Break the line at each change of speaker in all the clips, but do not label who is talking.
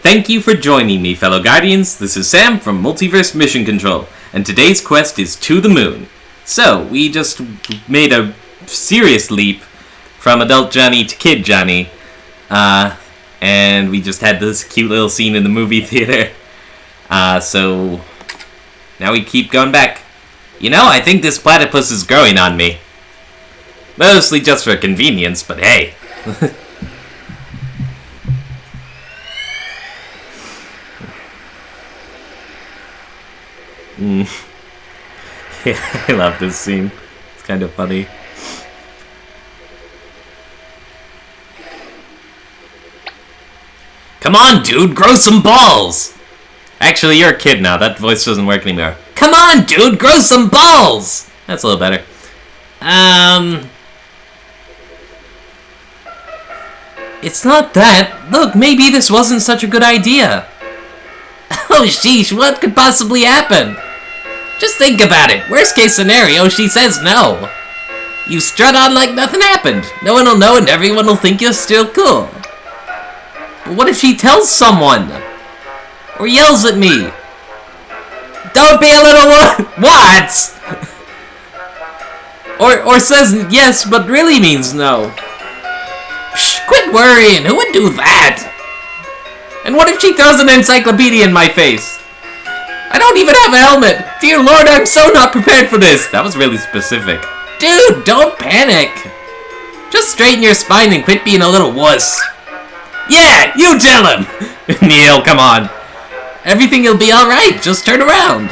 Thank you for joining me, fellow Guardians. This is Sam from Multiverse Mission Control, and today's quest is to the moon. So, we just made a serious leap from adult Johnny to kid Johnny, and we just had this cute little scene in the movie theater. So now we keep going back. You know, I think this platypus is growing on me. Mostly just for convenience, but hey. Yeah, I love this scene. It's kind of funny. Come on, dude, grow some balls! Actually, you're a kid now. That voice doesn't work anymore. Come on, dude, grow some balls! That's a little better. It's not that. Look, maybe this wasn't such a good idea. Oh, sheesh, what could possibly happen? Just think about it. Worst case scenario, she says no. You strut on like nothing happened. No one will know and everyone will think you're still cool. But what if she tells someone? Or yells at me? Don't be a little what? Or says yes but really means no. Psh, quit worrying. Who would do that? And what if she throws an encyclopedia in my face? I don't even have a helmet! Dear Lord, I'm so not prepared for this! That was really specific. Dude, don't panic! Just straighten your spine and quit being a little wuss. Yeah, you tell him! Neil, come on. Everything will be alright, just turn around.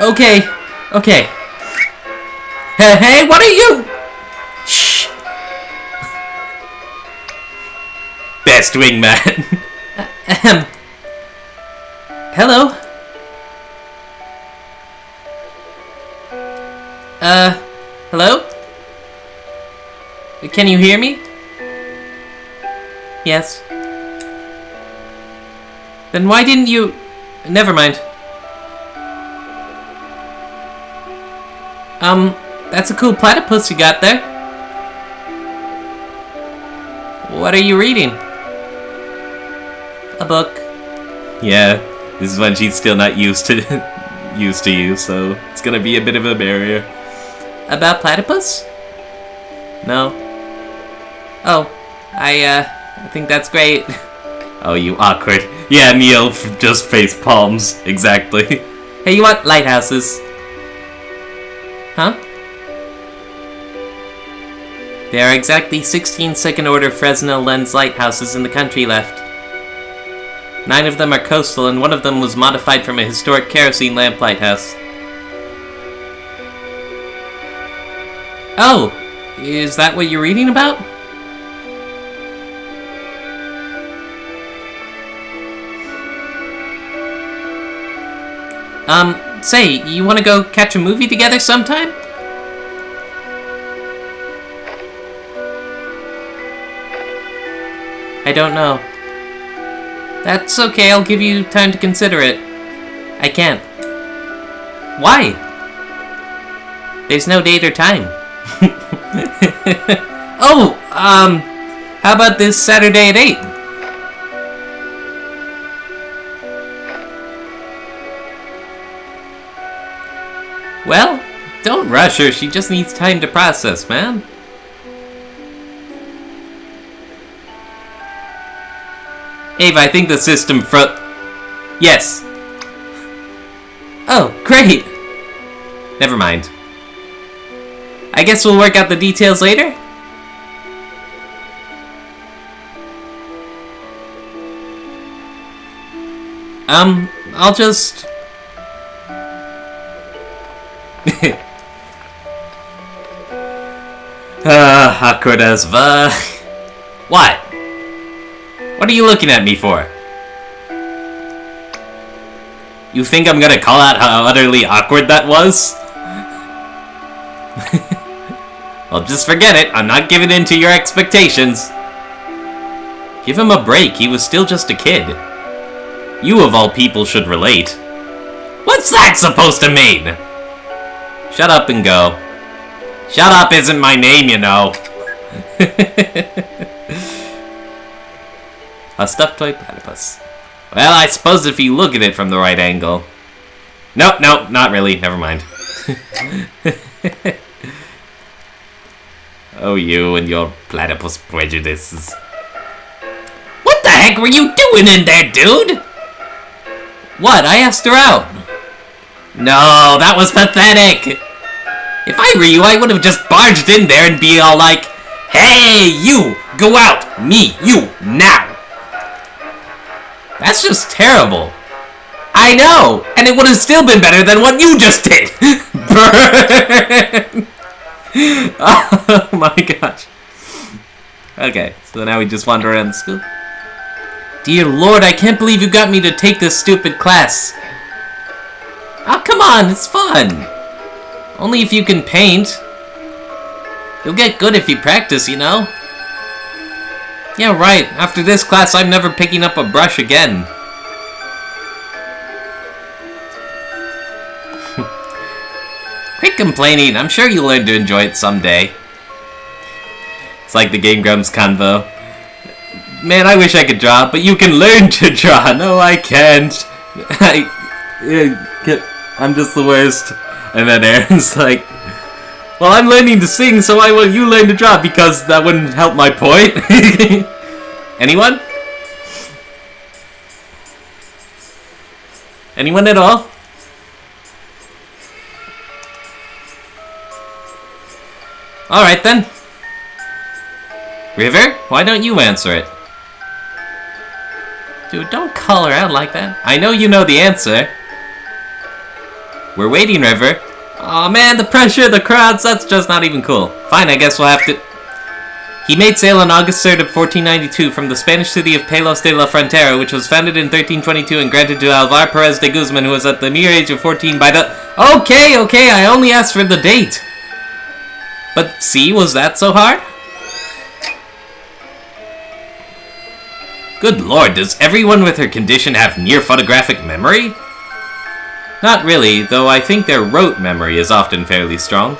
Okay. Hey, what are you? Shh. Best wingman. Hello? Hello? Can you hear me? Yes. Then why didn't you... Never mind. That's a cool platypus you got there. What are you reading? A book. Yeah, this is when she's still not used to you, so it's gonna be a bit of a barrier. About platypus? No. Oh, I think that's great. Oh, you awkward. Yeah, Neil just face palms. Exactly. Hey, you want lighthouses? Huh? There are exactly 16 second-order Fresnel lens lighthouses in the country left. 9 of them are coastal, and one of them was modified from a historic kerosene lamp lighthouse. Oh, is that what you're reading about? Say, you want to go catch a movie together sometime? I don't know. That's okay, I'll give you time to consider it. I can't. Why? There's no date or time. Oh, how about this Saturday at 8? Well, don't rush her, she just needs time to process, man. Eva, I think the system Yes. Oh, great. Never mind. I guess we'll work out the details later? I'll just... awkward as fuck. What? What are you looking at me for? You think I'm gonna call out how utterly awkward that was? Well, just forget it. I'm not giving in to your expectations. Give him a break. He was still just a kid. You, of all people, should relate. What's that supposed to mean? Shut up and go. Shut up isn't my name, you know. A stuffed toy platypus. Well, I suppose if you look at it from the right angle. No, not really. Never mind. Oh, you and your platypus prejudices. What the heck were you doing in there, dude? What? I asked her out. No, that was pathetic. If I were you, I would have just barged in there and be all like, "Hey, you! Go out! Me, you, now!" That's just terrible. I know! And it would have still been better than what you just did! Burn! Oh my gosh. Okay, so now we just wander around the school. Dear Lord, I can't believe you got me to take this stupid class. Oh, come on, it's fun. Only if you can paint. You'll get good if you practice, you know? Yeah, right. After this class, I'm never picking up a brush again. Quit complaining. I'm sure you'll learn to enjoy it someday. It's like the Game Grumps convo. Man, I wish I could draw, but you can learn to draw. No, I can't. I'm just the worst. And then Aaron's like, well, I'm learning to sing, so why will you learn to draw? Because that wouldn't help my point. Anyone? Anyone at all? Alright then. River, why don't you answer it? Dude, don't call her out like that. I know you know the answer. We're waiting, River. Aw, man, the pressure, the crowds, that's just not even cool. Fine, I guess we'll have to... He made sail on August 3rd of 1492 from the Spanish city of Palos de la Frontera, which was founded in 1322 and granted to Alvar Perez de Guzman, who was at the mere age of 14 by the... Okay, I only asked for the date. But see, was that so hard? Good lord, does everyone with her condition have near photographic memory? Not really, though I think their rote memory is often fairly strong.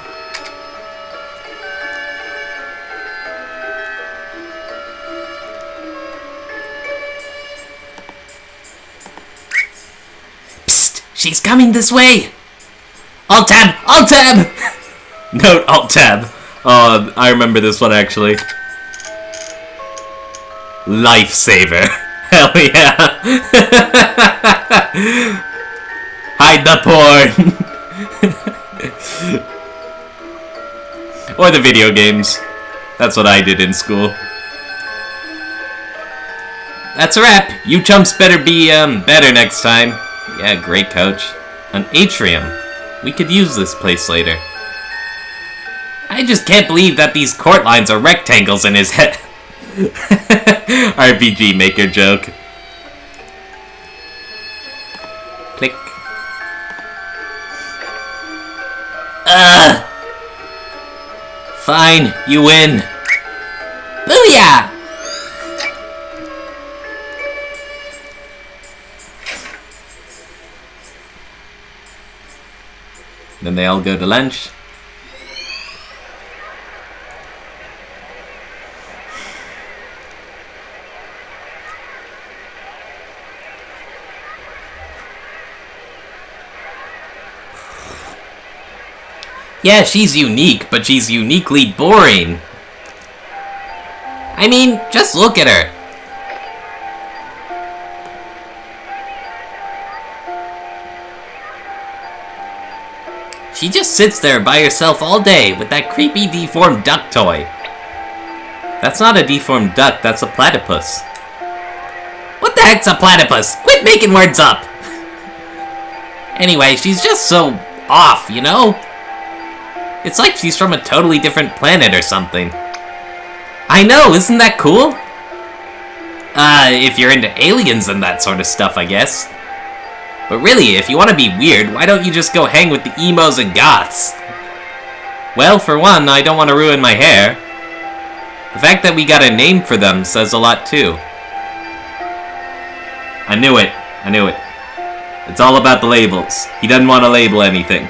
Psst! She's coming this way! Alt-tab! Alt-tab! Note Alt-tab. Oh, I remember this one actually. Lifesaver. Hell yeah. Hide the porn. Or the video games. That's what I did in school. That's a wrap. You chumps better be, better next time. Yeah, great, coach. An atrium. We could use this place later. I just can't believe that these court lines are rectangles in his head. RPG Maker joke. Click. Fine, you win. Booyah! Then they all go to lunch. Yeah, she's unique, but she's uniquely boring. I mean, just look at her. She just sits there by herself all day with that creepy deformed duck toy. That's not a deformed duck, that's a platypus. What the heck's a platypus? Quit making words up! Anyway, she's just so off, you know? It's like she's from a totally different planet or something. I know, isn't that cool? If you're into aliens and that sort of stuff, I guess. But really, if you want to be weird, why don't you just go hang with the emos and goths? Well, for one, I don't want to ruin my hair. The fact that we got a name for them says a lot, too. I knew it. It's all about the labels. He doesn't want to label anything.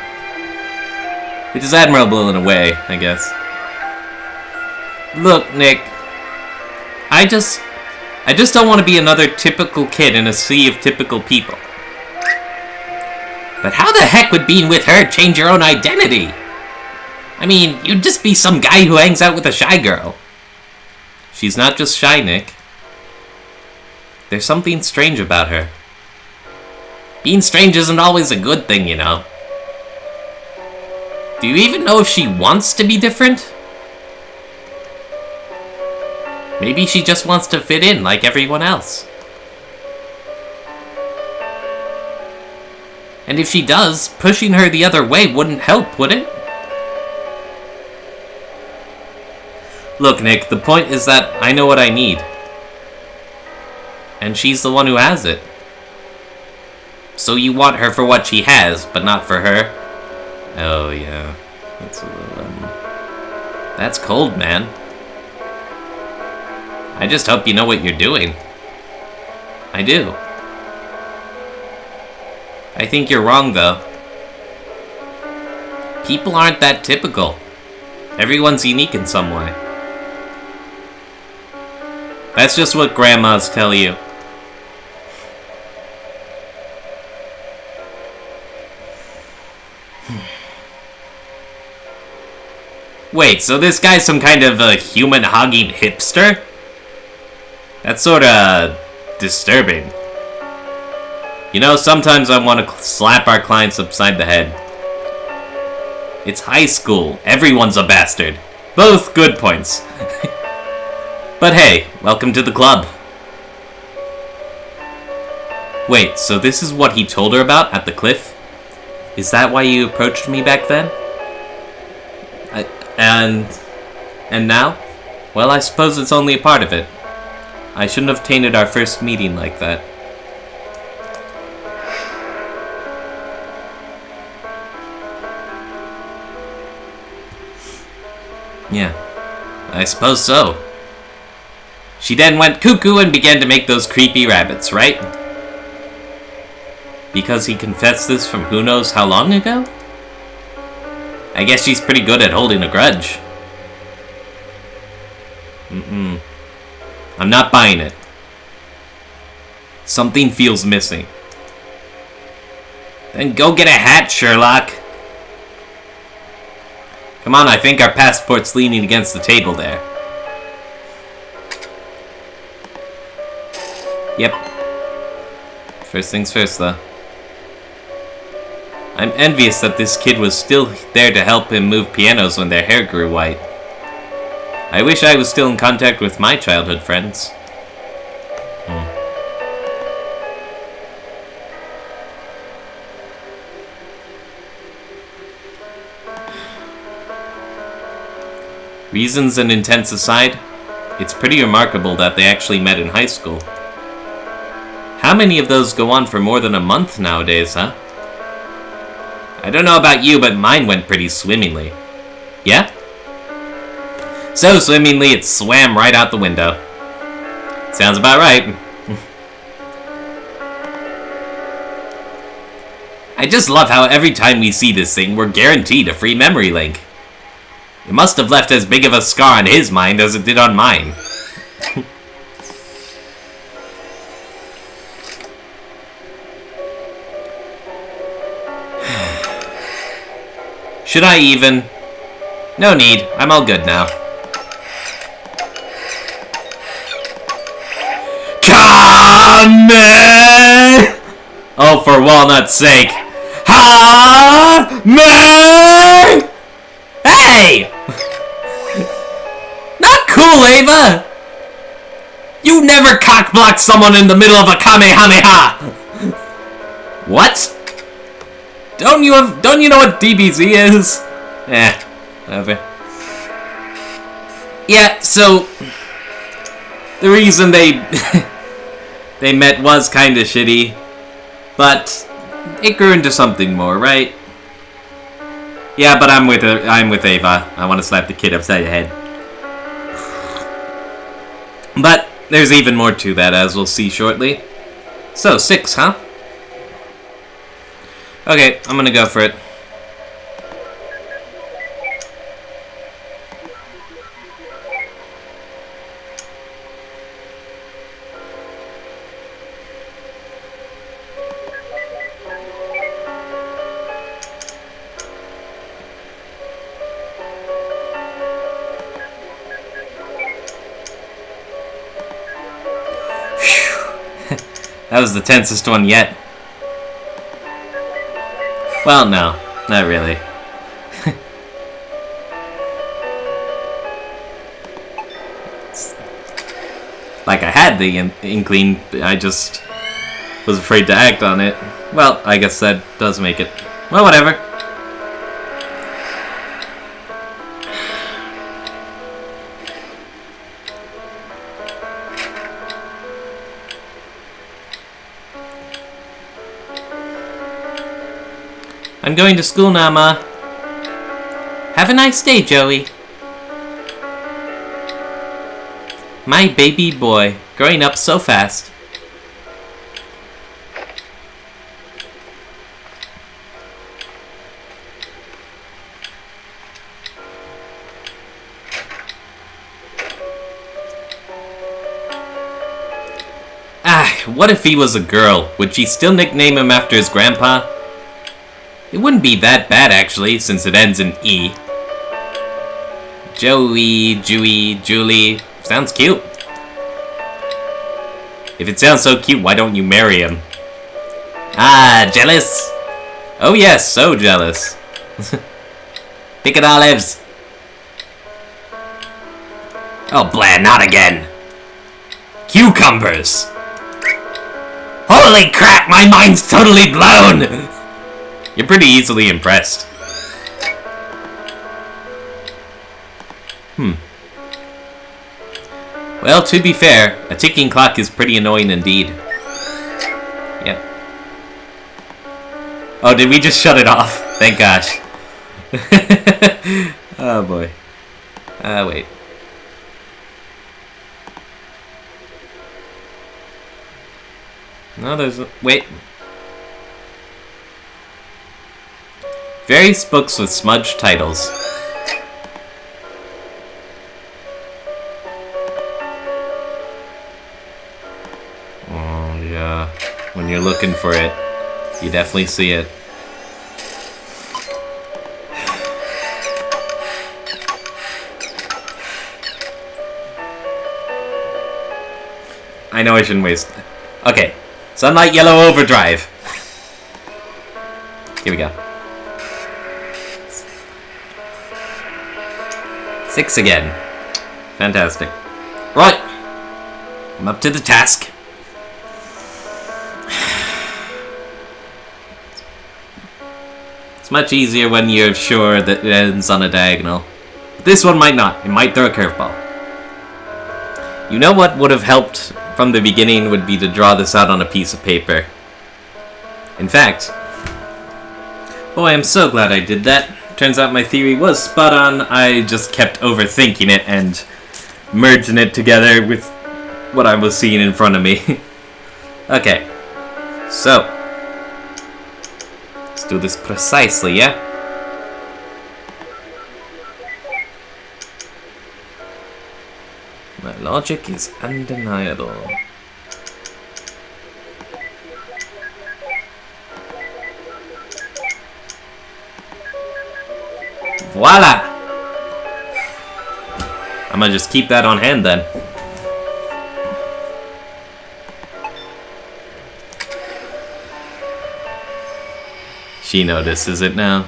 Which is admirable in a way, I guess. Look, Nick. I just don't want to be another typical kid in a sea of typical people. But how the heck would being with her change your own identity? I mean, you'd just be some guy who hangs out with a shy girl. She's not just shy, Nick. There's something strange about her. Being strange isn't always a good thing, you know. Do you even know if she wants to be different? Maybe she just wants to fit in like everyone else. And if she does, pushing her the other way wouldn't help, would it? Look, Nick, the point is that I know what I need. And she's the one who has it. So you want her for what she has, but not for her? Oh, yeah. That's a little, that's cold, man. I just hope you know what you're doing. I do. I think you're wrong, though. People aren't that typical. Everyone's unique in some way. That's just what grandmas tell you. Wait, so this guy's some kind of a human-hogging hipster? That's sorta disturbing. You know, sometimes I want to slap our clients upside the head. It's high school. Everyone's a bastard. Both good points. But hey, welcome to the club. Wait, so this is what he told her about at the cliff? Is that why you approached me back then? And now? Well, I suppose it's only a part of it. I shouldn't have tainted our first meeting like that. Yeah, I suppose so. She then went cuckoo and began to make those creepy rabbits, right? Because he confessed this from who knows how long ago? I guess she's pretty good at holding a grudge. I'm not buying it. Something feels missing. Then go get a hat, Sherlock. Come on, I think our passport's leaning against the table there. Yep. First things first, though. I'm envious that this kid was still there to help him move pianos when their hair grew white. I wish I was still in contact with my childhood friends. Reasons and intents aside, it's pretty remarkable that they actually met in high school. How many of those go on for more than a month nowadays, huh? I don't know about you, but mine went pretty swimmingly. Yeah? So swimmingly, it swam right out the window. Sounds about right. I just love how every time we see this thing, we're guaranteed a free memory link. It must have left as big of a scar on his mind as it did on mine. Should I even? No need. I'm all good now. Come! Oh, for walnut's sake. Ha! Me! Hey! Not cool, Eva! You never cock-block someone in the middle of a Kamehameha! What? Don't you know what DBZ is? Whatever. Yeah, so the reason they they met was kinda shitty, but it grew into something more, right? Yeah, but I'm with Eva. I want to slap the kid upside the head. But there's even more to that, as we'll see shortly. So, 6, huh? Okay, I'm gonna go for it. That was the tensest one yet. Well, no. Not really. Like I had the inkling, I just was afraid to act on it. Well, I guess that does make it. Well, whatever. I'm going to school now, Ma. Have a nice day, Joey. My baby boy, growing up so fast. What if he was a girl? Would she still nickname him after his grandpa? It wouldn't be that bad, actually, since it ends in E. Joey, Jewy, Julie. Sounds cute. If it sounds so cute, why don't you marry him? Ah, jealous? Oh yes, so jealous. Pick it, olives. Oh, blah, not again. Cucumbers. Holy crap, my mind's totally blown! You're pretty easily impressed. Well, to be fair, a ticking clock is pretty annoying indeed. Yep. Oh, did we just shut it off? Thank gosh. Oh boy. Wait. No, there's a... Wait. Various books with smudged titles. Oh, yeah. When you're looking for it, you definitely see it. I know I shouldn't waste... Okay. Sunlight Yellow Overdrive. Here we go. 6 again. Fantastic. Right. I'm up to the task. It's much easier when you're sure that it ends on a diagonal. But this one might not. It might throw a curveball. You know what would have helped from the beginning would be to draw this out on a piece of paper. In fact, boy, I'm so glad I did that. Turns out my theory was spot on. I just kept overthinking it and merging it together with what I was seeing in front of me. Okay, so let's do this precisely, yeah? My logic is undeniable. Voila! I'm gonna just keep that on hand then. She notices it now.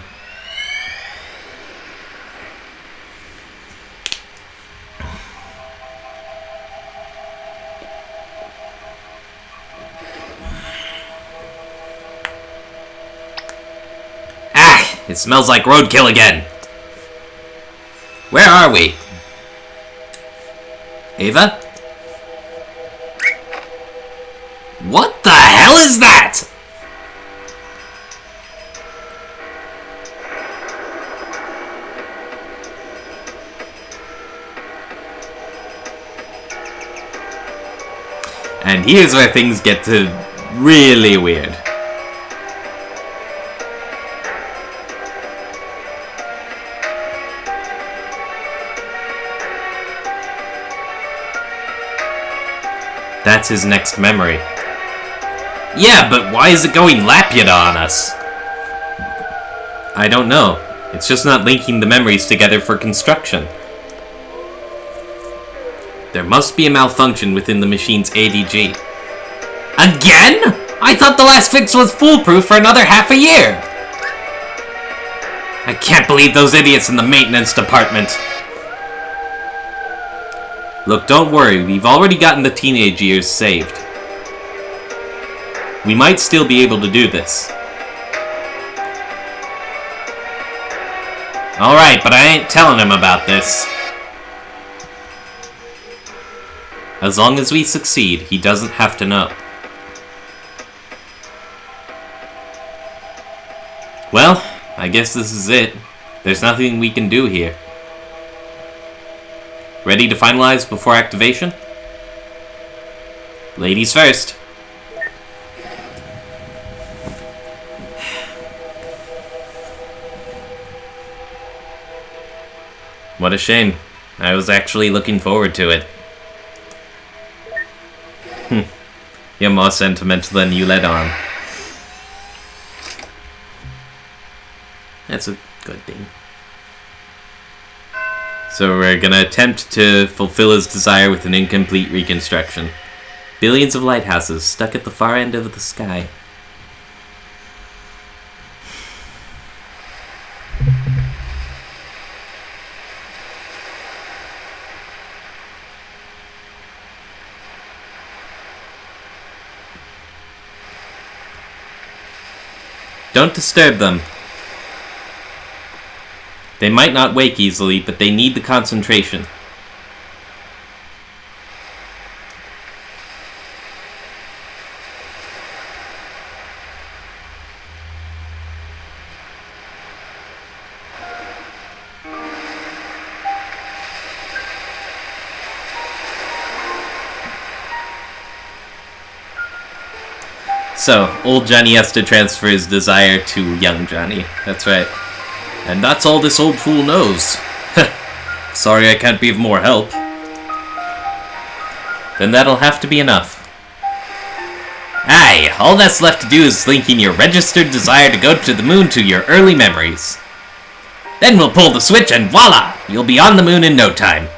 Ah! It smells like roadkill again. Where are we? Eva? What the hell is that? And here's where things get to really weird. That's his next memory. Yeah, but why is it going Lapida on us? I don't know. It's just not linking the memories together for construction. There must be a malfunction within the machine's ADG. Again? I thought the last fix was foolproof for another half a year. I can't believe those idiots in the maintenance department. Look, don't worry. We've already gotten the teenage years saved. We might still be able to do this. Alright, but I ain't telling him about this. As long as we succeed, he doesn't have to know. Well, I guess this is it. There's nothing we can do here. Ready to finalize before activation? Ladies first. What a shame. I was actually looking forward to it. You're more sentimental than you let on. That's a good thing. So we're gonna attempt to fulfill his desire with an incomplete reconstruction. Billions of lighthouses stuck at the far end of the sky. Don't disturb them. They might not wake easily, but they need the concentration. So, old Johnny has to transfer his desire to young Johnny. That's right. And that's all this old fool knows. Sorry I can't be of more help. Then that'll have to be enough. Aye, all that's left to do is linking your registered desire to go to the moon to your early memories. Then we'll pull the switch and voila! You'll be on the moon in no time.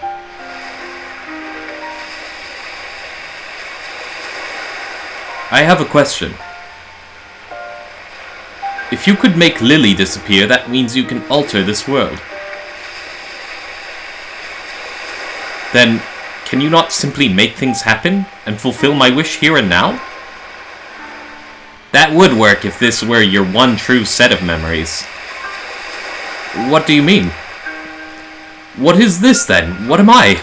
I have a question. If you could make Lily disappear, that means you can alter this world. Then, can you not simply make things happen and fulfill my wish here and now? That would work if this were your one true set of memories. What do you mean? What is this then? What am I?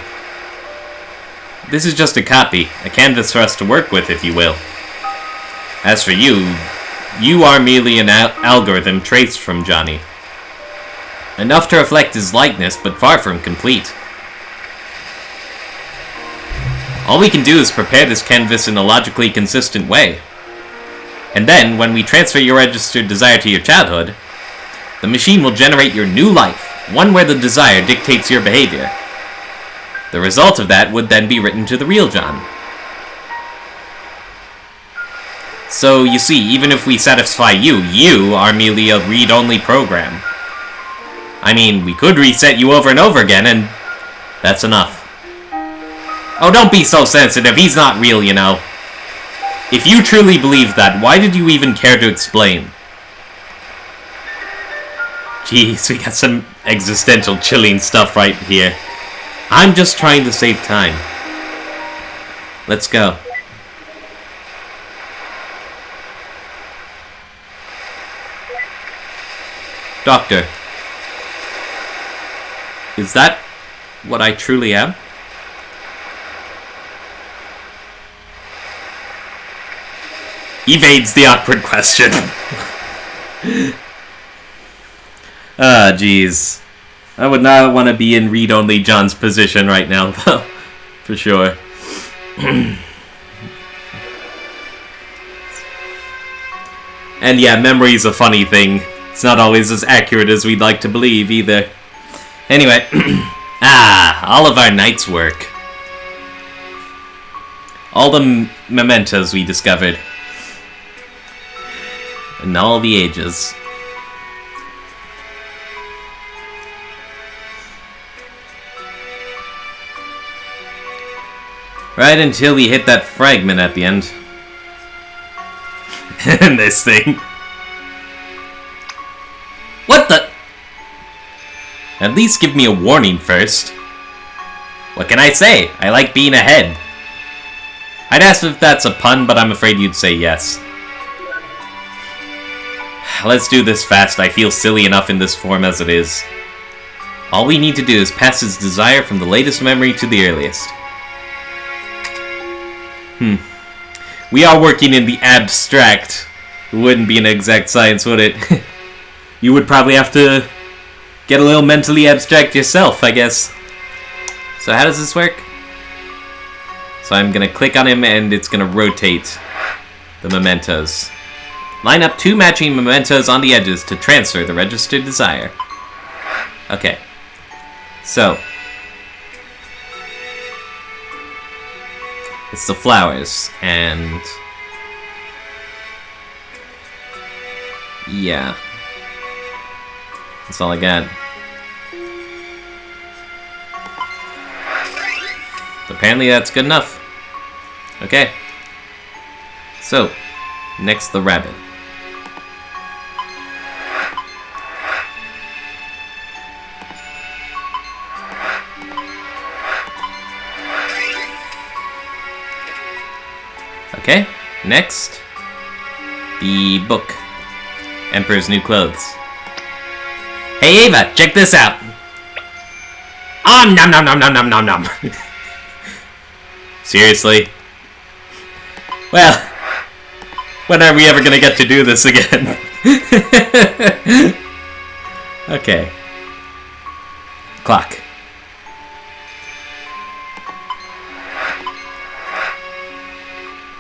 This is just a copy, a canvas for us to work with, if you will. As for you, you are merely an algorithm traced from Johnny. Enough to reflect his likeness, but far from complete. All we can do is prepare this canvas in a logically consistent way. And then, when we transfer your registered desire to your childhood, the machine will generate your new life, one where the desire dictates your behavior. The result of that would then be written to the real John. So, you see, even if we satisfy you, you are merely a read-only program. I mean, we could reset you over and over again, and that's enough. Oh, don't be so sensitive, he's not real, you know. If you truly believe that, why did you even care to explain? Jeez, we got some existential chilling stuff right here. I'm just trying to save time. Let's go. Doctor, is that what I truly am? Evades the awkward question. Ah, jeez. I would not want to be in read-only John's position right now, though. For sure. And yeah, memory's a funny thing. It's not always as accurate as we'd like to believe, either. Anyway. All of our night's work. All the mementos we discovered. In all the ages. Right until we hit that fragment at the end. this thing. What the? At least give me a warning first. What can I say? I like being ahead. I'd ask if that's a pun, but I'm afraid you'd say yes. Let's do this fast. I feel silly enough in this form as it is. All we need to do is pass his desire from the latest memory to the earliest. We are working in the abstract. It wouldn't be an exact science, would it? You would probably have to get a little mentally abstract yourself, I guess. So how does this work? So I'm gonna click on him and it's gonna rotate the mementos. Line up 2 matching mementos on the edges to transfer the registered desire. Okay. So. It's the flowers, and... yeah. That's all I got. Apparently that's good enough. Okay. So, next the rabbit. Okay, next, the book, Emperor's New Clothes. Hey Eva, check this out! Nom nom nom nom nom nom nom. Seriously? Well, when are we ever gonna get to do this again? Okay. Clock.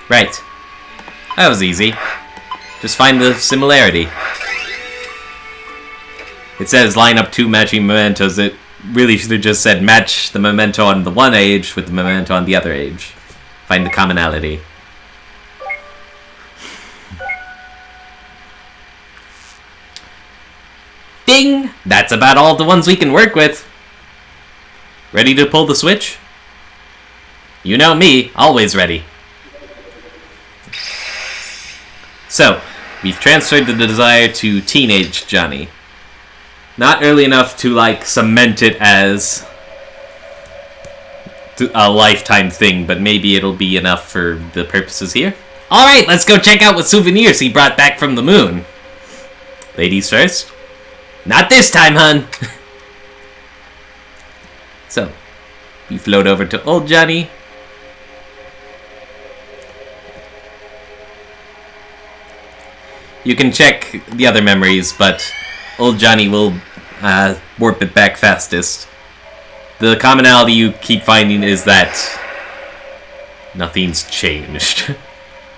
Right. That was easy. Just find the similarity. It says line up 2 matching mementos. It really should have just said match the memento on the one age with the memento on the other age. Find the commonality. Ding! That's about all the ones we can work with. Ready to pull the switch? You know me, always ready. So, we've transferred the desire to teenage Johnny. Not early enough to, like, cement it as a lifetime thing, but maybe it'll be enough for the purposes here. Alright, let's go check out what souvenirs he brought back from the moon. Ladies first. Not this time, hun! So, we float over to old Johnny. You can check the other memories, but old Johnny will warp it back fastest. The commonality you keep finding is that nothing's changed.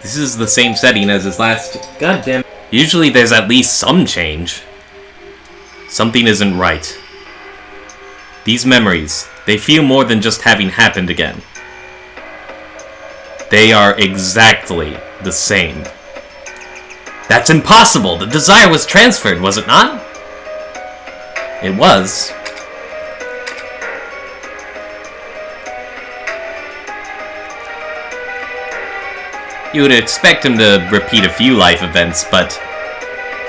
This is the same setting as his last... Goddamn. Usually there's at least some change. Something isn't right. These memories, they feel more than just having happened again. They are exactly the same. That's impossible! The desire was transferred, was it not? It was. You would expect him to repeat a few life events, but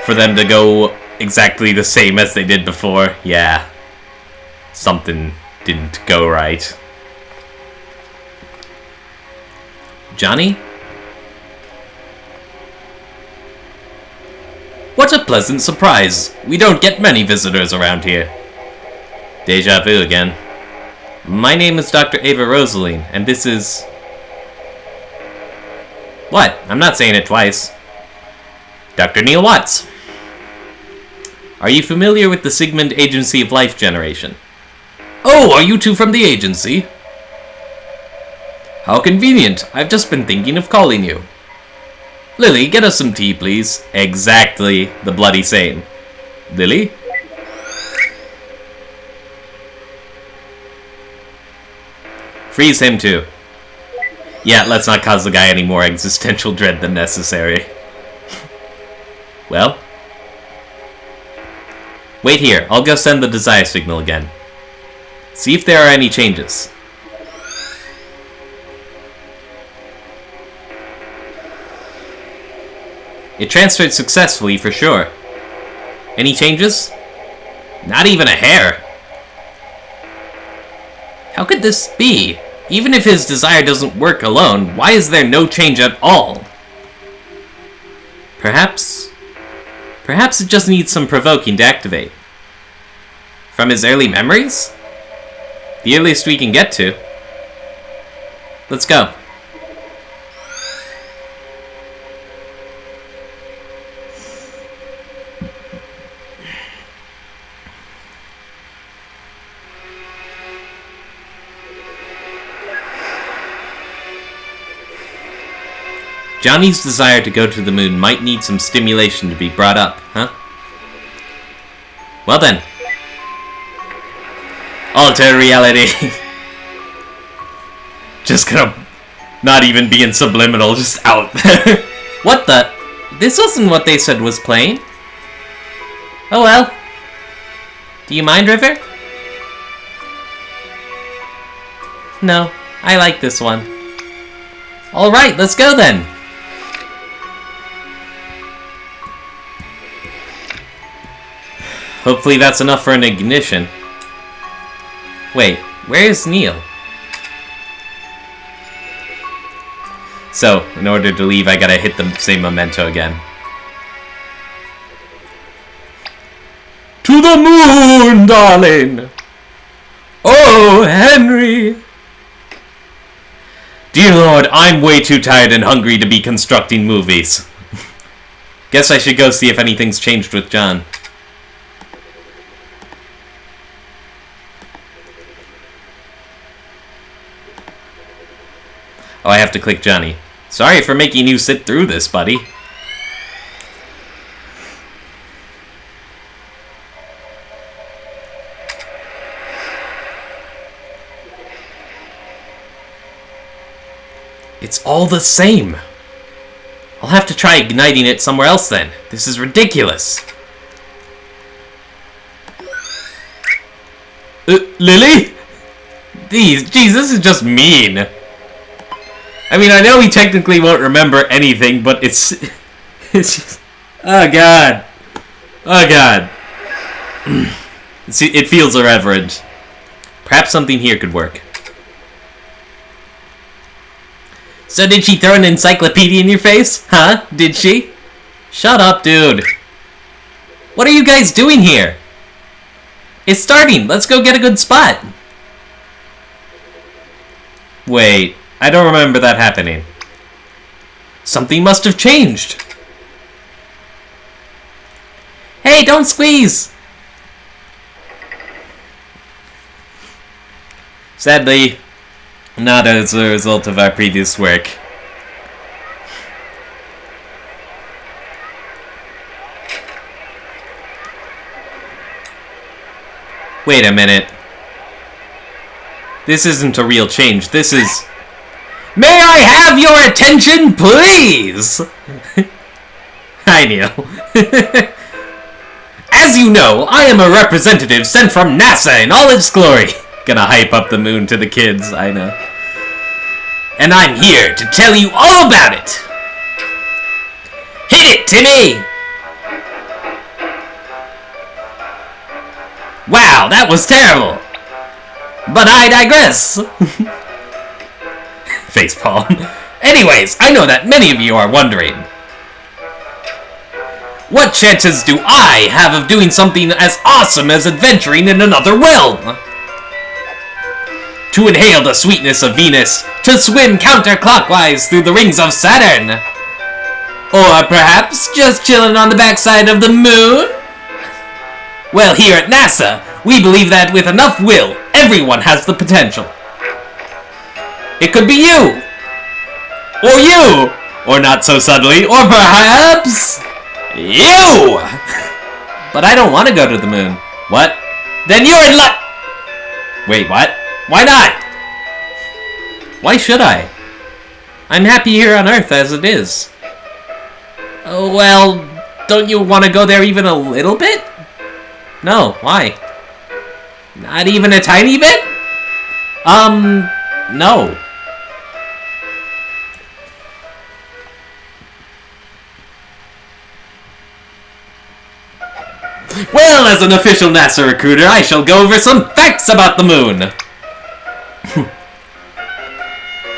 for them to go exactly the same as they did before, yeah. Something didn't go right. Johnny? What a pleasant surprise. We don't get many visitors around here. Deja vu again. My name is Dr. Eva Rosaline, and this is... What? I'm not saying it twice. Dr. Neil Watts. Are you familiar with the Sigmund Agency of Life Generation? Oh, are you two from the agency? How convenient. I've just been thinking of calling you. Lily, get us some tea, please. Exactly the bloody same. Lily? Freeze him too. Yeah, let's not cause the guy any more existential dread than necessary. Well? Wait here, I'll go send the desire signal again. See if there are any changes. It transferred successfully for sure. Any changes? Not even a hair. How could this be? Even if his desire doesn't work alone, why is there no change at all? Perhaps it just needs some provoking to activate. From his early memories? The earliest we can get to. Let's go. Johnny's desire to go to the moon might need some stimulation to be brought up, huh? Well then. Alter reality. Just gonna not even be in subliminal, just out there. What the? This wasn't what they said was playing. Oh well. Do you mind, River? No, I like this one. Alright, let's go then. Hopefully that's enough for an ignition. Wait, where is Neil? So, in order to leave, I gotta hit the same memento again. To the moon, darling! Oh, Henry! Dear Lord, I'm way too tired and hungry to be constructing movies. Guess I should go see if anything's changed with John. Oh, I have to click Johnny. Sorry for making you sit through this, buddy. It's all the same. I'll have to try igniting it somewhere else then. This is ridiculous. Lily? Jeez, this is just mean. I mean, I know he technically won't remember anything, but it's just... Oh, God. Oh, God. It feels irreverent. Perhaps something here could work. So did she throw an encyclopedia in your face? Huh? Did she? Shut up, dude. What are you guys doing here? It's starting. Let's go get a good spot. Wait. I don't remember that happening. Something must have changed. Hey, don't squeeze! Sadly, not as a result of our previous work. Wait a minute. This isn't a real change. This is... May I have your attention, please? Hi, Neil. As you know, I am a representative sent from NASA in all its glory. Gonna hype up the moon to the kids, I know. And I'm here to tell you all about it. Hit it, Timmy! Wow, that was terrible. But I digress. Facepalm. Anyways, I know that many of you are wondering. What chances do I have of doing something as awesome as adventuring in another realm? To inhale the sweetness of Venus, to swim counterclockwise through the rings of Saturn. Or perhaps just chilling on the backside of the moon? Well, here at NASA, we believe that with enough will, everyone has the potential. It could be you! Or you! Or not so subtly, or perhaps... you! But I don't want to go to the moon. What? Then you're in luck! Wait, what? Why not? Why should I? I'm happy here on Earth as it is. Oh, well, don't you want to go there even a little bit? No, why? Not even a tiny bit? No. Well, as an official NASA recruiter, I shall go over some facts about the moon.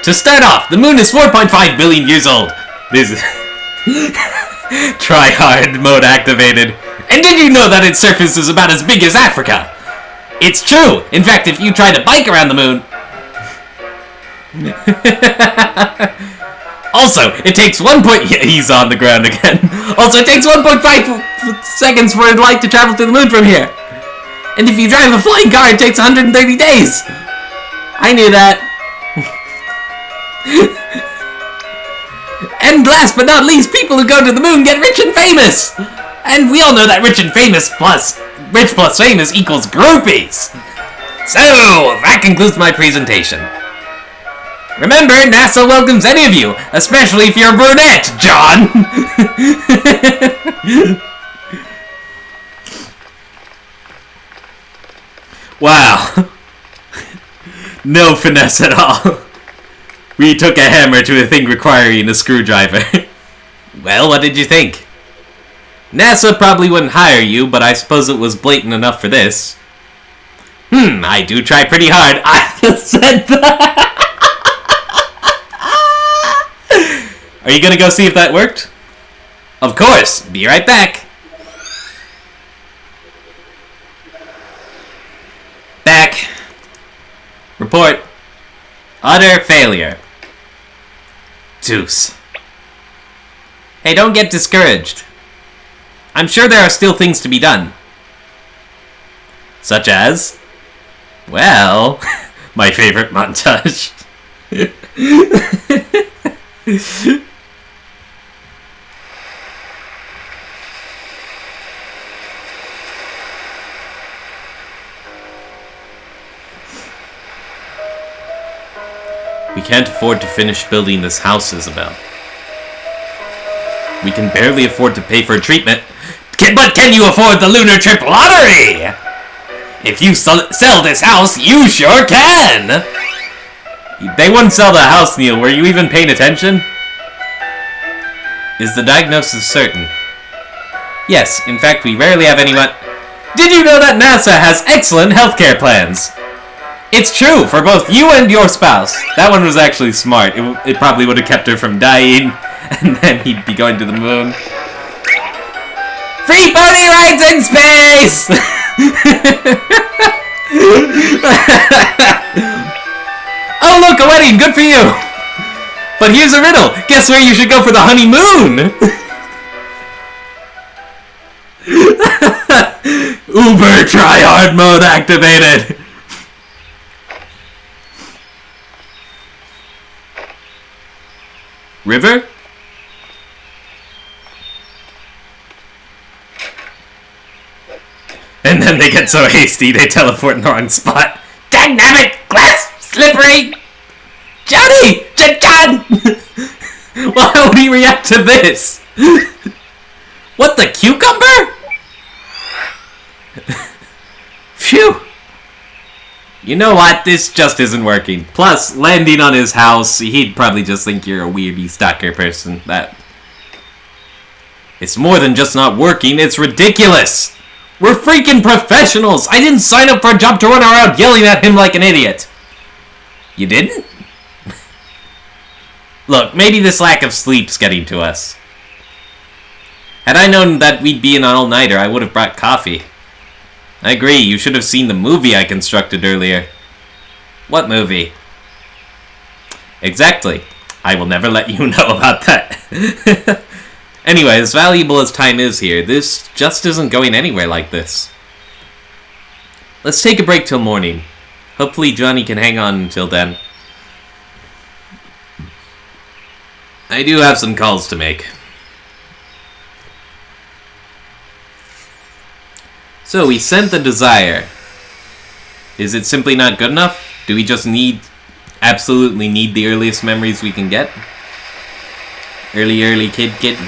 To start off, the moon is 4.5 billion years old. This is... Try hard mode activated. And did you know that its surface is about as big as Africa? It's true! In fact, if you try to bike around the moon... Also, it takes Yeah, he's on the ground again. Also, it takes 1.5 seconds for light to travel to the moon from here. And if you drive a flying car, it takes 130 days. I knew that. And last but not least, people who go to the moon get rich and famous. And we all know that rich plus famous equals groupies. So, that concludes my presentation. Remember, NASA welcomes any of you, especially if you're a brunette, John! Wow. No finesse at all. We took a hammer to a thing requiring a screwdriver. Well, what did you think? NASA probably wouldn't hire you, but I suppose it was blatant enough for this. I do try pretty hard. I just said that! Are you gonna go see if that worked? Of course! Be right back! Back. Report. Utter failure. Zeus. Hey, don't get discouraged. I'm sure there are still things to be done. Such as... Well... my favorite montage. We can't afford to finish building this house, Isabel. We can barely afford to pay for treatment. But can you afford the lunar trip lottery? If you sell this house, you sure can! They wouldn't sell the house, Neil. Were you even paying attention? Is the diagnosis certain? Yes, in fact, we rarely have anyone... Did you know that NASA has excellent healthcare plans? It's true, for both you and your spouse. That one was actually smart. It probably would have kept her from dying, and then he'd be going to the moon. Free pony rides in space! Oh look, a wedding! Good for you! But here's a riddle. Guess where you should go for the honeymoon? Uber tryhard mode activated! River? And then they get so hasty they teleport in the wrong spot. Dynamic! Glass! Slippery! Johnny! John! Well, how would he react to this? What, the cucumber? Phew! You know what? This just isn't working. Plus, landing on his house, he'd probably just think you're a weirdy stalker person. It's more than just not working, it's ridiculous! We're freaking professionals! I didn't sign up for a job to run around yelling at him like an idiot! You didn't? Look, maybe this lack of sleep's getting to us. Had I known that we'd be an all-nighter, I would have brought coffee. I agree, you should have seen the movie I constructed earlier. What movie? Exactly. I will never let you know about that. Anyway, as valuable as time is here, this just isn't going anywhere like this. Let's take a break till morning. Hopefully Johnny can hang on until then. I do have some calls to make. So, we sent the desire. Is it simply not good enough? Do we just absolutely need the earliest memories we can get? Early kid.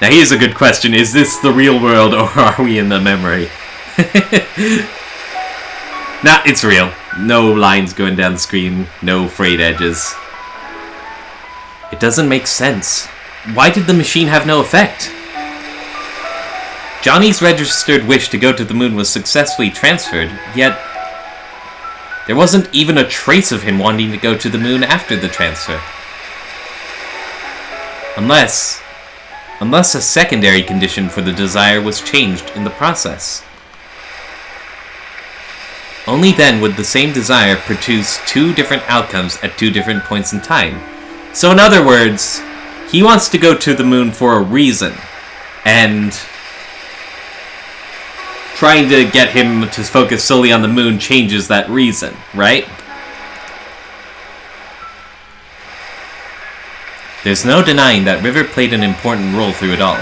Now here's a good question. Is this the real world or are we in the memory? Nah, it's real. No lines going down the screen. No frayed edges. It doesn't make sense. why did the machine have no effect? Johnny's registered wish to go to the moon was successfully transferred, yet there wasn't even a trace of him wanting to go to the moon after the transfer. Unless a secondary condition for the desire was changed in the process. Only then would the same desire produce two different outcomes at two different points in time. So in other words, he wants to go to the moon for a reason, and trying to get him to focus solely on the moon changes that reason, right? There's no denying that River played an important role through it all.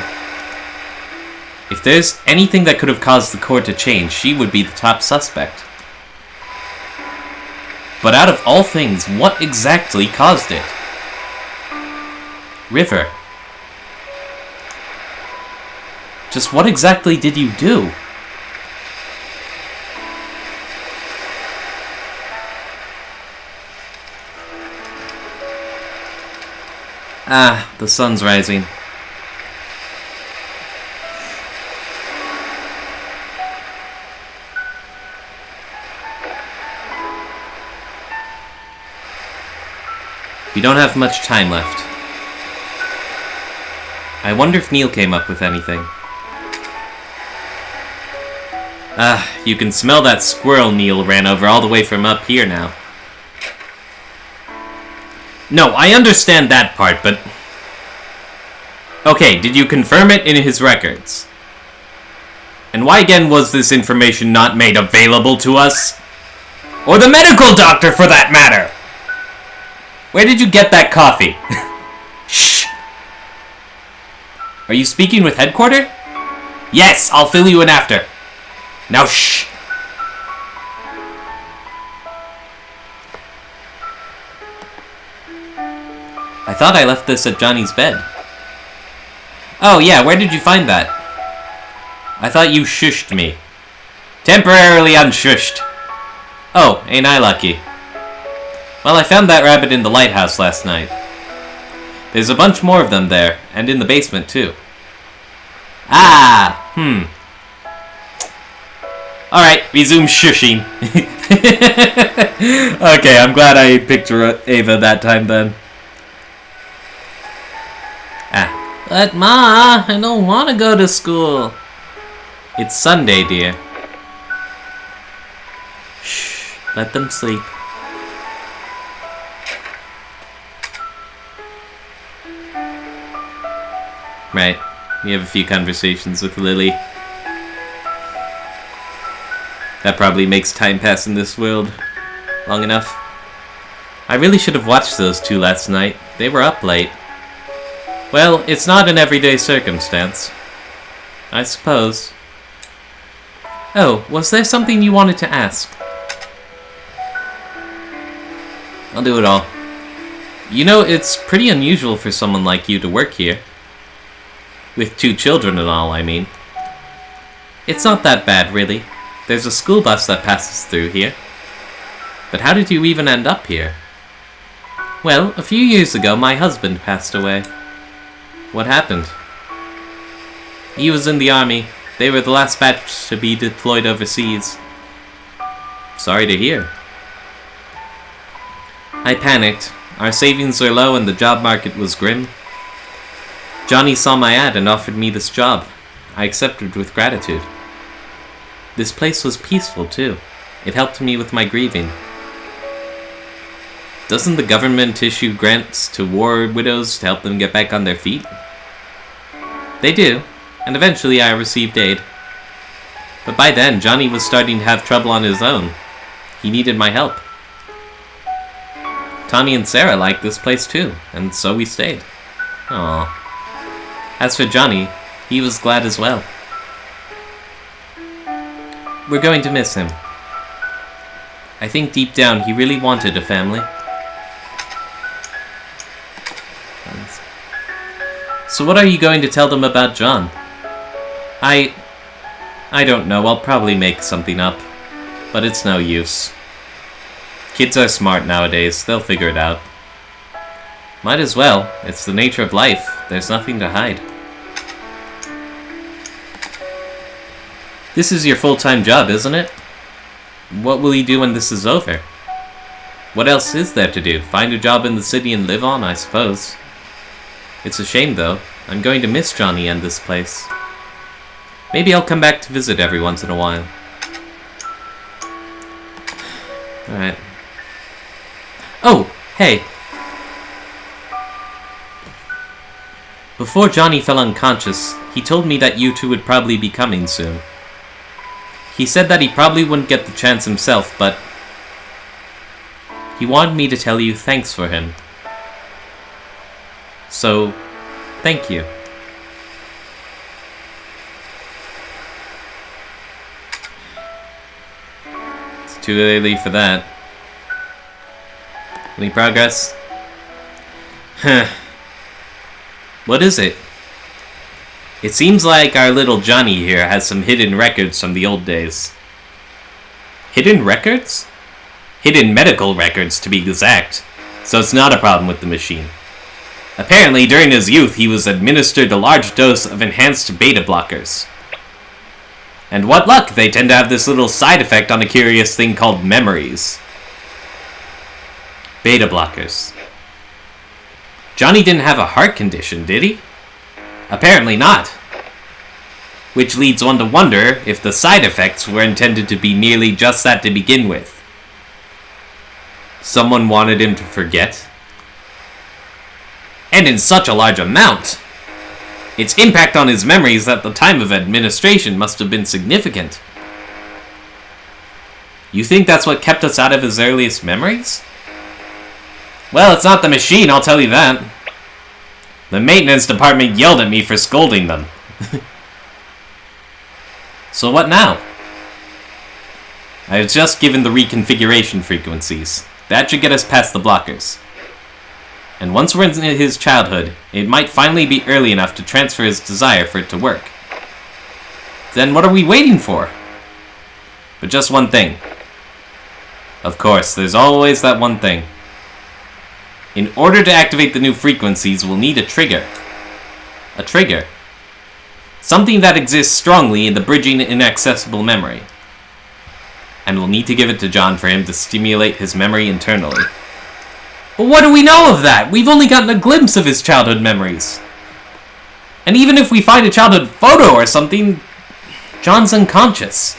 If there's anything that could have caused the core to change, she would be the top suspect. But out of all things, what exactly caused it? River. Just what exactly did you do? Ah, the sun's rising. We don't have much time left. I wonder if Neil came up with anything. Ah, you can smell that squirrel Neil ran over all the way from up here now. No, I understand that part, but... Okay, did you confirm it in his records? And why again was this information not made available to us? Or the medical doctor, for that matter! Where did you get that coffee? Shh! Are you speaking with headquarters? Yes, I'll fill you in after. Now shh! I thought I left this at Johnny's bed. Oh yeah, where did you find that? I thought you shushed me. Temporarily unshushed. Oh, ain't I lucky. Well, I found that rabbit in the lighthouse last night. There's a bunch more of them there, and in the basement too. Ah, Alright, resume shushing. Okay, I'm glad I picked Eva that time then. But Ma, I don't want to go to school. It's Sunday, dear. Shh, let them sleep. Right, we have a few conversations with Lily. That probably makes time pass in this world long enough. I really should have watched those two last night. They were up late. Well, it's not an everyday circumstance. I suppose. Oh, was there something you wanted to ask? I'll do it all. You know, it's pretty unusual for someone like you to work here. With 2 children and all, I mean. It's not that bad, really. There's a school bus that passes through here. But how did you even end up here? Well, a few years ago, my husband passed away. What happened? He was in the army. They were the last batch to be deployed overseas. Sorry to hear. I panicked. Our savings were low and the job market was grim. Johnny saw my ad and offered me this job. I accepted with gratitude. This place was peaceful, too. It helped me with my grieving. Doesn't the government issue grants to war widows to help them get back on their feet? They do, and eventually I received aid. But by then, Johnny was starting to have trouble on his own. He needed my help. Tommy and Sarah liked this place too, and so we stayed. Aww. As for Johnny, he was glad as well. We're going to miss him. I think deep down he really wanted a family. So what are you going to tell them about John? I don't know. I'll probably make something up. But it's no use. Kids are smart nowadays. They'll figure it out. Might as well. It's the nature of life. There's nothing to hide. This is your full-time job, isn't it? What will you do when this is over? What else is there to do? Find a job in the city and live on, I suppose. It's a shame, though. I'm going to miss Johnny and this place. Maybe I'll come back to visit every once in a while. Alright. Oh, hey. Before Johnny fell unconscious, he told me that you two would probably be coming soon. He said that he probably wouldn't get the chance himself, but he wanted me to tell you thanks for him. So, thank you. It's too early for that. Any progress? Huh. What is it? It seems like our little Johnny here has some hidden records from the old days. Hidden records? Hidden medical records, to be exact. So it's not a problem with the machine. Apparently, during his youth, he was administered a large dose of enhanced beta blockers. And what luck, they tend to have this little side effect on a curious thing called memories. Beta blockers. Johnny didn't have a heart condition, did he? Apparently not. Which leads one to wonder if the side effects were intended to be merely just that to begin with. Someone wanted him to forget. And in such a large amount. Its impact on his memories at the time of administration must have been significant. You think that's what kept us out of his earliest memories? Well, it's not the machine, I'll tell you that. The maintenance department yelled at me for scolding them. So what now? I was just given the reconfiguration frequencies. That should get us past the blockers. And once we're in his childhood, it might finally be early enough to transfer his desire for it to work. Then what are we waiting for? But just one thing. Of course, there's always that one thing. In order to activate the new frequencies, we'll need a trigger. A trigger. Something that exists strongly in the bridging inaccessible memory. And we'll need to give it to John for him to stimulate his memory internally. But what do we know of that? We've only gotten a glimpse of his childhood memories. And even if we find a childhood photo or something, John's unconscious.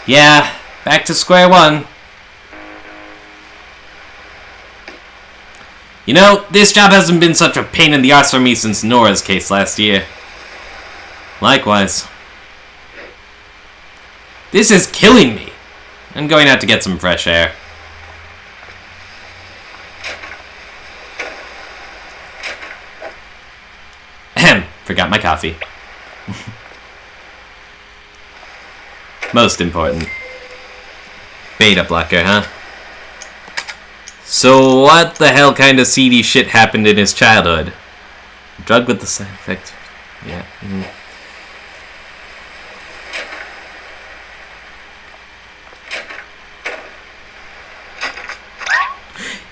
Yeah, back to square one. You know, this job hasn't been such a pain in the arse for me since Nora's case last year. Likewise. This is killing me. I'm going out to get some fresh air. Ahem, forgot my coffee. Most important. Beta blocker, huh? So what the hell kind of seedy shit happened in his childhood? Drug with the side effect. Yeah.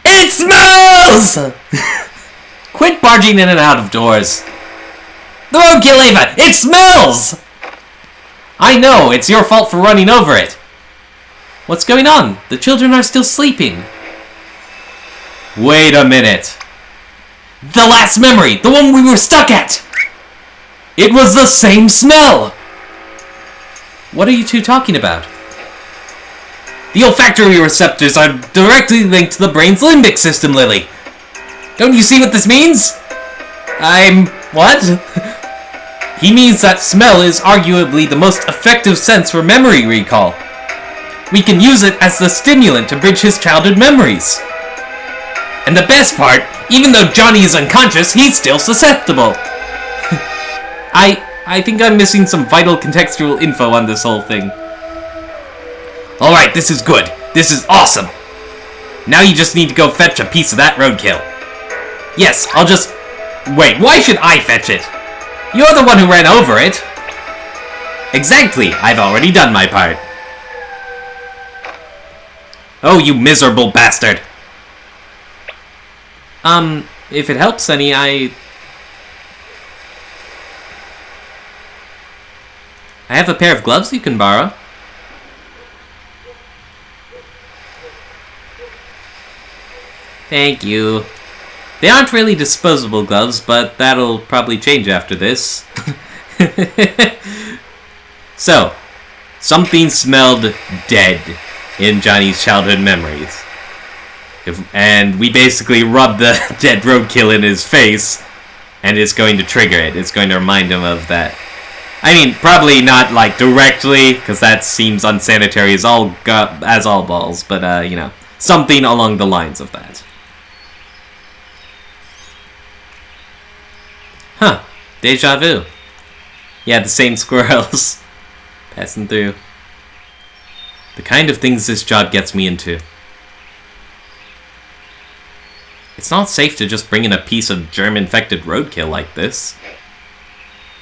It smells! Quit barging in and out of doors. The roadkill, Eva! It smells! I know, it's your fault for running over it. What's going on? The children are still sleeping. Wait a minute. The last memory! The one we were stuck at! It was the same smell! What are you two talking about? The olfactory receptors are directly linked to the brain's limbic system, Lily. Don't you see what this means? What? He means that smell is arguably the most effective sense for memory recall. We can use it as the stimulant to bridge his childhood memories. And the best part, even though Johnny is unconscious, he's still susceptible. I think I'm missing some vital contextual info on this whole thing. Alright, this is good. This is awesome. Now you just need to go fetch a piece of that roadkill. Yes, I'll just... Wait, why should I fetch it? You're the one who ran over it. Exactly, I've already done my part. Oh, you miserable bastard. If it helps any, I have a pair of gloves you can borrow. Thank you. They aren't really disposable gloves, but that'll probably change after this. So, something smelled dead in Johnny's childhood memories. And we basically rubbed the dead roadkill in his face, and it's going to trigger it. It's going to remind him of that. I mean, probably not, like, directly, because that seems unsanitary as all balls, but, you know, something along the lines of that. Huh. Deja vu. Yeah, the same squirrels. Passing through. The kind of things this job gets me into. It's not safe to just bring in a piece of germ-infected roadkill like this.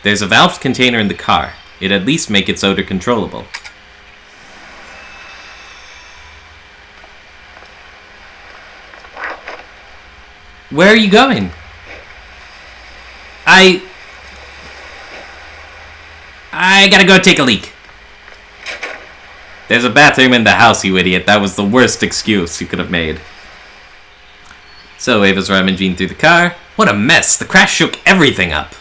There's a valved container in the car. It'd at least make its odor controllable. Where are you going? I gotta go take a leak. There's a bathroom in the house, you idiot. That was the worst excuse you could have made. So Eva's rummaging through the car. What a mess. The crash shook everything up.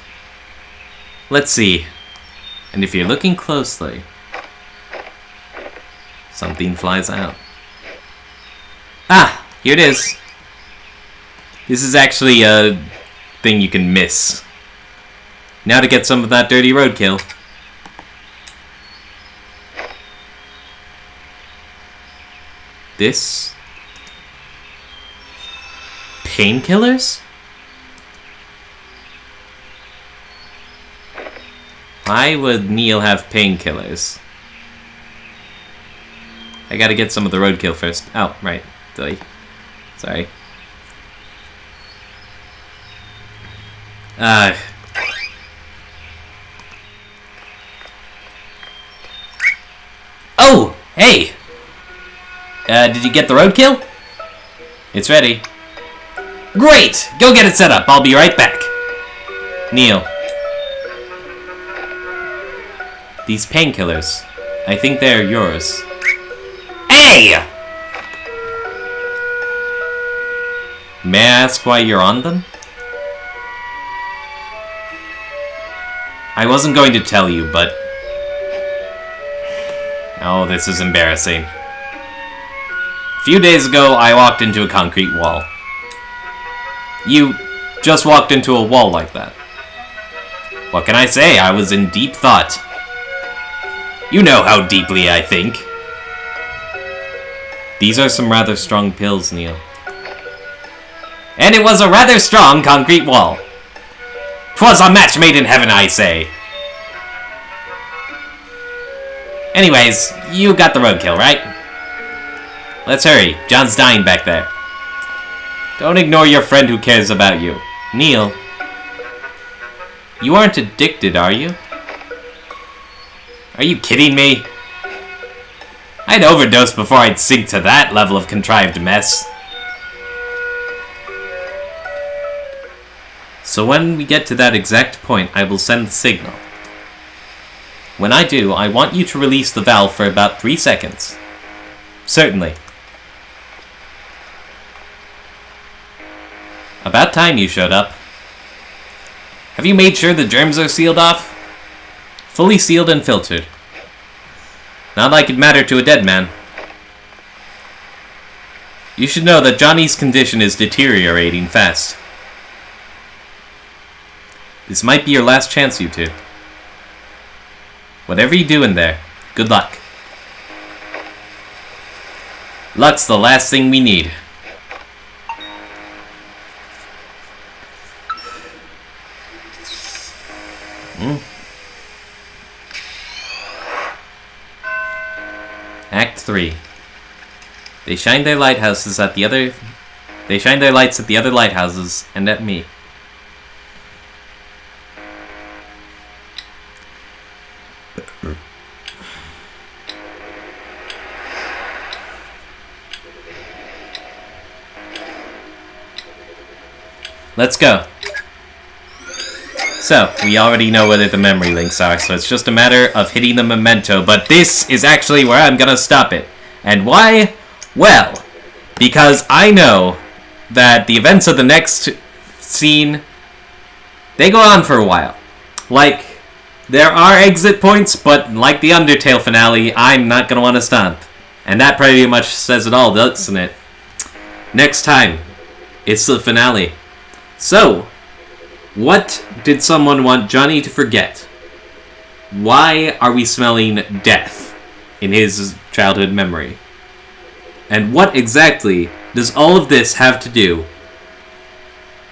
Let's see. And if you're looking closely, something flies out. Ah, here it is. This is actually a thing you can miss. Now to get some of that dirty roadkill. This? Painkillers? Why would Neil have painkillers? I gotta get some of the roadkill first. Oh, right. Sorry. Oh! Hey! Did you get the roadkill? It's ready. Great! Go get it set up. I'll be right back. Neil. These painkillers. I think they're yours. Hey! May I ask why you're on them? I wasn't going to tell you, but... Oh, this is embarrassing. A few days ago, I walked into a concrete wall. You just walked into a wall like that. What can I say? I was in deep thought. You know how deeply I think. These are some rather strong pills, Neil. And it was a rather strong concrete wall. 'Twas a match made in heaven, I say. Anyways, you got the roadkill, right? Let's hurry. John's dying back there. Don't ignore your friend who cares about you. Neil. You aren't addicted, are you? Are you kidding me? I'd overdose before I'd sink to that level of contrived mess. So when we get to that exact point, I will send the signal. When I do, I want you to release the valve for about 3 seconds. Certainly. About time you showed up. Have you made sure the germs are sealed off? Fully sealed and filtered. Not like it'd matter to a dead man. You should know that Johnny's condition is deteriorating fast. This might be your last chance, you two. Whatever you do in there, good luck. Luck's the last thing we need. Act 3. They shine their lights at the other lighthouses and at me. Let's go. So, we already know where the memory links are, so it's just a matter of hitting the memento, but this is actually where I'm gonna stop it. And why? Well, because I know that the events of the next scene, they go on for a while. Like, there are exit points, but like the Undertale finale, I'm not gonna want to stop. And that pretty much says it all, doesn't it? Next time, it's the finale. So, what did someone want Johnny to forget? Why are we smelling death in his childhood memory? And what exactly does all of this have to do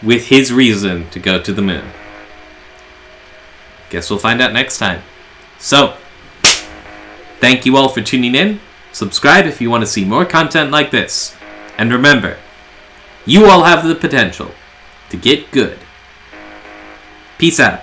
with his reason to go to the moon? Guess we'll find out next time. So, thank you all for tuning in. Subscribe if you want to see more content like this. And remember, you all have the potential to get good. Peace out.